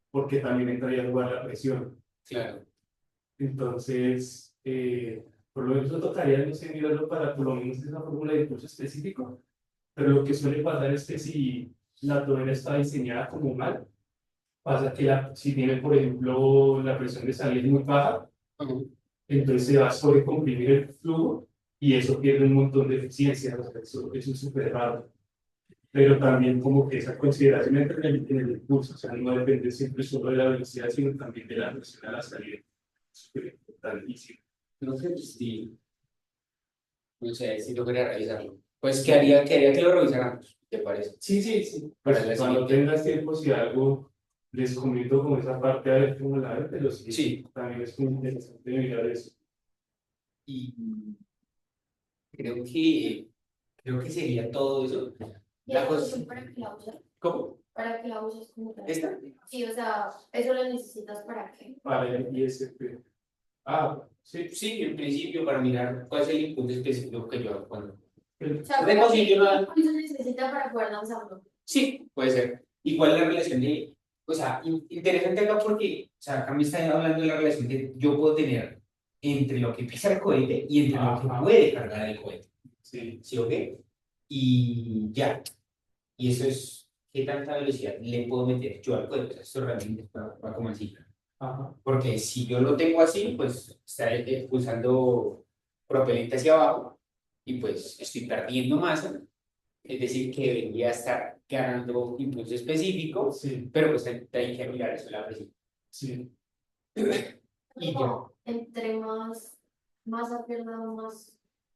porque también entraría a jugar la presión. Claro. Entonces, por lo menos lo tocaría, no sé, mirarlo para por lo menos esa fórmula de impulso específico, pero lo que suele pasar es que si la turbina está diseñada como mal, pasa que si tiene, por ejemplo, la presión de salida es muy baja, Ujú. entonces se va a sobrecomprimir el flujo y eso pierde un montón de eficiencia, o sea, eso es súper raro. Pero también como que esa consideración en el impulso, o sea, no depende siempre solo de la velocidad, sino también de la presión a la salida. Súper importantísimo. No sé si, no sé si lograría revisarlo. Pues quedaría que lo revisáramos, ¿te parece? Sí, sí, sí. Para Pues la cuando siguiente. tengas tiempo, si algo les comento con esa parte a ver cómo la ven, pero sí, Sí. también es muy interesante mirar eso. Y creo que, creo que sería todo eso. ¿Y La esa cosa, solución para qué la usas? ¿cómo? ¿Para qué la usas como tal? ¿Esta? Sí, o sea, ¿eso lo necesitas para qué? Para el ISP. Ah, sí. Sí, en principio para mirar cuál es el impulso específico que yo hago cuando. O sea, Tengo ¿para qué sitio, ¿no? impulso necesita para poder lanzarlo? Sí, puede ser. ¿Y cuál es la relación de, o sea, interesante acá porque, o sea, acá me está hablando de la relación que yo puedo tener entre lo que pesa el cohete y entre lo que Ajá. puede cargar el cohete? Sí. ¿Sí o qué? Y ya. Y eso es qué tanta velocidad le puedo meter yo al cohete. O sea, esto realmente va como así. Ajá. Porque si yo lo tengo así, pues está expulsando propelente hacia abajo y pues estoy perdiendo masa. Es decir, que debería estar ganando impulso específico, Sí. pero pues hay que mirar eso la presión. Sí. Y ya. Como entre más pierda, más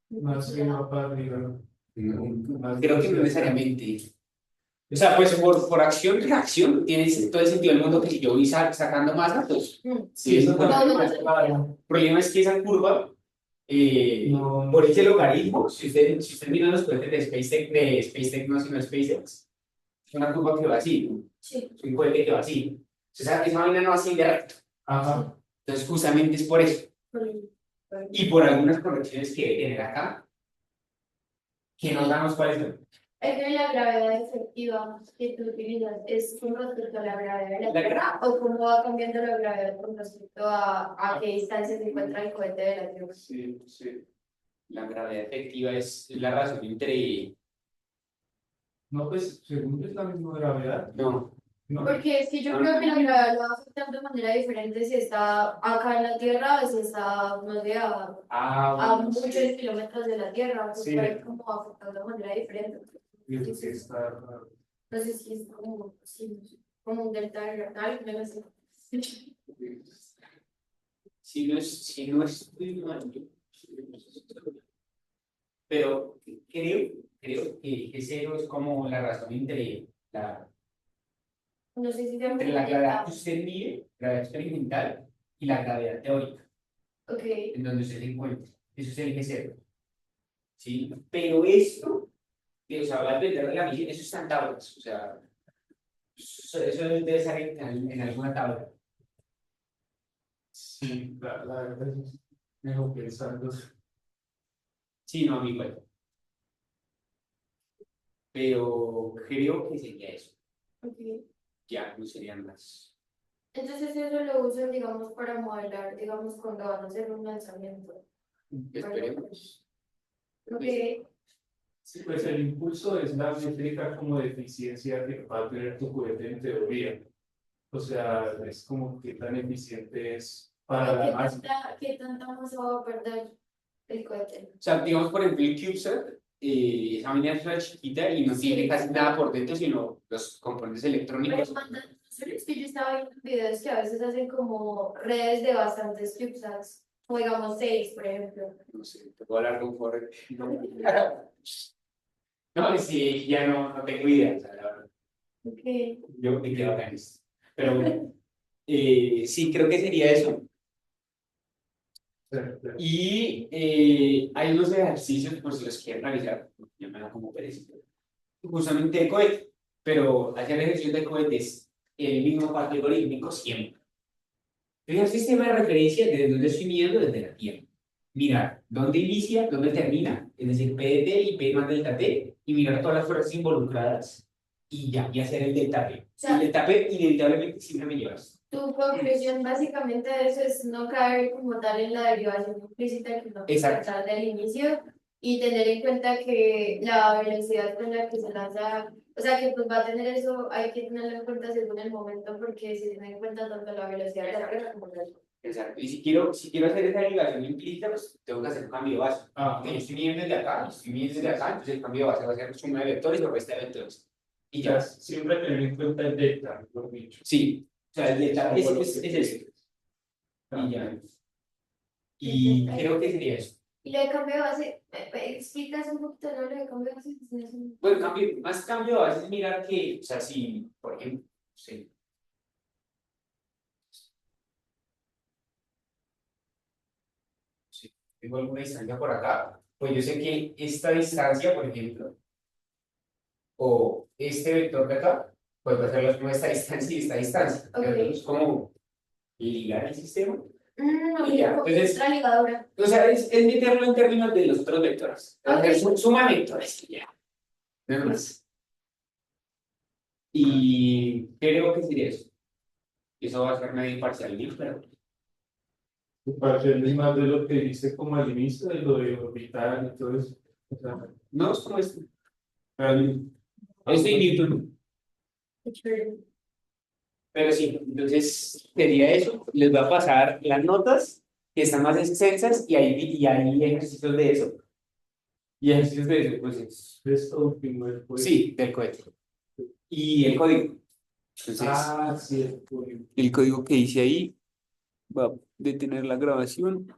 Más impulso le arriba da. para arriba. Más Creo que no velocidad. necesariamente. O sea, pues por acción-reacción tiene todo el sentido del mundo que si yo voy sacando masa, pues Sí, eso bueno, también No, es claro. el problema es que esa curva, No, por ese logaritmo, si usted mira los cohetes de SpaceX no, sino SpaceX, es una curva que va así, ¿no? Sí, Es un cohete que va así. O sea, esa vaina no va así de recto. Ajá. Entonces, justamente es por eso. Y por algunas correcciones que debe tener acá, que no sabemos cuáles son. es que la gravedad efectiva que tú utilizas es con respecto a la gravedad de la La Tierra o cómo va cambiando la gravedad con respecto a qué distancia se encuentra el cohete de la Tierra. Sí, sí. La gravedad efectiva es la razón entre. No, pues según es la misma gravedad. No, No. Porque si yo creo que la gravedad lo va a afectar de manera diferente si está acá en la Tierra o si está, no sé, a bueno, muchos sí. kilómetros de la Tierra, pues Sí. puede como afectar de manera diferente. Y eso sí está. No sé si es como, sí, como un delta de gravedad, no sé. Si no estoy mal, pero creo que cero es como la razón No sé si sea entre la gravedad que usted mide, gravedad experimental, y la gravedad teórica, Ok, en donde usted se encuentra. Eso es el G0. ¿Sí? Pero esto, o sea, va a depender de la misión, eso está en tablas, o sea, eso debe estar en alguna tabla. Sí, la verdad es mejor pensando. Sí, no, a mí igual. Pero creo que sería eso. ok. Ya no serían más. Entonces eso lo usan, digamos, para modelar, digamos, cuando van a hacer un lanzamiento. Esperemos. Ok, Sí, pues el impulso es la métrica como de eficiencia que va a tener tu cohete en teoría. O sea, es como qué tan eficiente es para la masa. ¿qué tanta masa va a perder el cohete? O sea, digamos, por ejemplo, el CubeSat, esa vaina es una chiquita y no Sí. tiene casi nada por dentro, sino los componentes electrónicos. Es que yo estaba viendo videos que a veces hacen como redes de bastantes CubeSats, o digamos 6, por ejemplo. No sé, te puedo hablar con Jorge. No, sí, ya no tengo idea, o sea, la verdad. Ok, Yo me quedo acá en esto. Pero bueno, sí, creo que sería eso. Y hay unos ejercicios, por si los quieren realizar, ya me da como pereza, justamente de cohete, pero hacer ejercicios de cohetes el mismo patrón algorítmico siempre. El sistema de referencia desde donde estoy midiendo desde la Tierra. Mirar dónde inicia, dónde termina, es decir, PDT y P más delta T, y mirar todas las fuerzas involucradas y ya, y hacer el del tapeo. sea, El del tapeo inevitablemente siempre me llevas. Tu conclusión básicamente de eso es no caer como tal en la derivación implícita que no Exacto. tratar del inicio y tener en cuenta que la velocidad con la que se lanza, o sea que pues va a tener eso, hay que tenerlo en cuenta según el momento porque se tiene en cuenta tanto la velocidad de la carga como la Exacto. Y si quiero hacer esa derivación implícita, pues tengo que hacer un cambio de base. Porque yo estoy midiendo desde acá, yo estoy midiendo desde acá, entonces el cambio de base va a ser suma de vectores o resta de vectores. Y Ya ya. siempre tener en cuenta el delta, mejor dicho. Sí. O sea, el delta Como lo es que- eso. Y ya. Y creo que sería eso. Y lo de cambio de base, explicas un poquito ¿no? Lo de cambio de base. Bueno, más cambio de base es mirar que, o sea, si, por ejemplo, sí. Sí, tengo alguna distancia por acá, pues yo sé que esta distancia, por ejemplo, o este vector de acá, pues va a ser la suma de esta distancia y esta distancia. Ok. Entonces, como ligar el sistema. Ok, Y ya, entonces- otra ligadura. O sea, es meterlo en términos de los otros vectores. Hacer suma de vectores y ya. Nada más. Y creo que sería eso. Eso va a ser medio parcial, ¿no? Pero Parcial es más de lo que dice como al inicio, de lo de orbital y todo eso. O sea, no es como esto. al- Esto y Newton. Qué chévere. Pero sí, entonces sería eso. Les voy a pasar las notas que están más extensas y hay ejercicios de eso. Y ejercicios de eso, pues es todo primero, pues. sí, del cohete. Y el código. Entonces, Ah, sí, es por- El código que hice ahí va a detener la grabación.